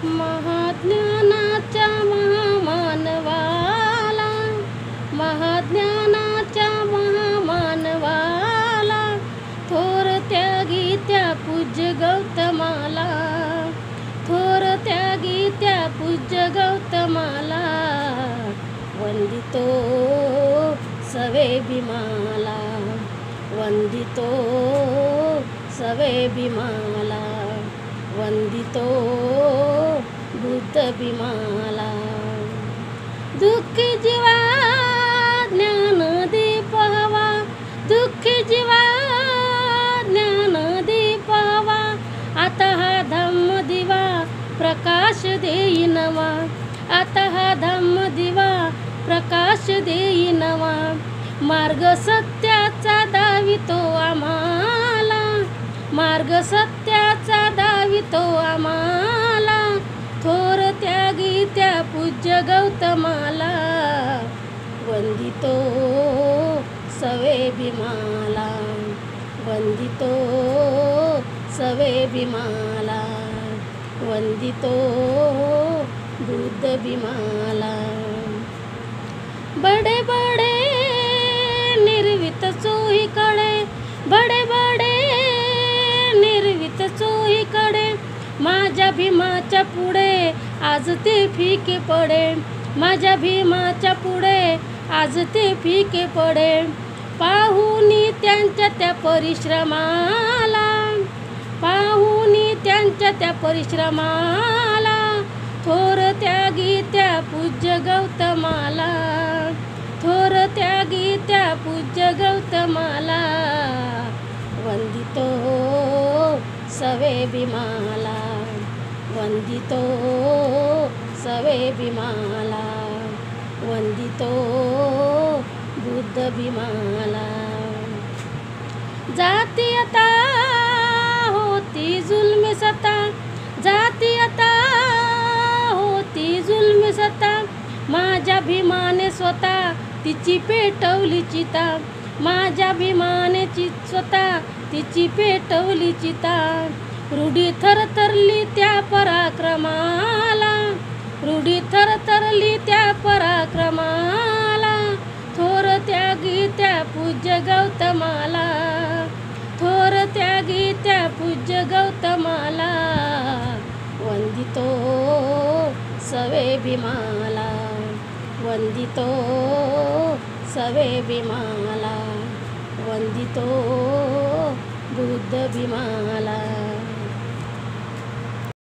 महाज्ञानाच्या महामानवाला, महाज्ञानाच्या महामानवाला, थोर त्यागी त्या पूज्य गौतमाला, थोर त्यागी त्या पूज्य गौतमाला, वंदितो सवे भीमाला, वंदितो सवे भीमाला, वंदितो बुद्ध भीमाला. दुःखी जीवा ज्ञानदीप हवा, दुःखी जीवा ज्ञानदीप हवा, आता हा धम्म दिवा प्रकाश देई नवा, आता हा धम्म दिवा प्रकाश देई नवा. मार्ग सत्याचा दावितो आम्हाला, मार्ग सत्याचा दावितो आम्हाला, थोर त्यागी त्या पूज्य गौतमाला, वंदितो सवे भीमाला, वंदितो सवे भीमाला, वंदितो बुद्ध भीमाला. बडे बडे निर्वित चोहीकडे, बडे बडे निर्वित चोहीकडे, माझ्या भीमाच्या पुढे आज ते फिके पडे, माझ्या भीमाच्या पुढे आज ते फिके पडे. पाहुनी त्यांच्या त्या परिश्रमाला, पाहुनी त्यांच्या त्या परिश्रमाला, थोर त्यागी त्या पूज्य गौतमाला, थोर त्यागी त्या पूज्य गौतमाला, वंदितो सवे भीमाला, वंदितो सवे भीमाला, वंदितो बुद्ध भीमाला. जातीयता होती जुल्म सता, जातीयता होती जुल्म सता, माझ्या भीमाने स्वतः तिची पेटवली चिता, माझ्या भीमाने स्वतः तिची पेटवली चिता. रूढी थरथरली त्या पराक्रमाला, रूढी थरथरली त्या पराक्रमाला, थोर त्यागी त्या पूज्य गौतमाला, थोर त्यागी त्या पूज्य गौतमाला, वंदितो सवे भीमाला, वंदितो सवे भीमाला, वंदितो बुद्ध भीमाला.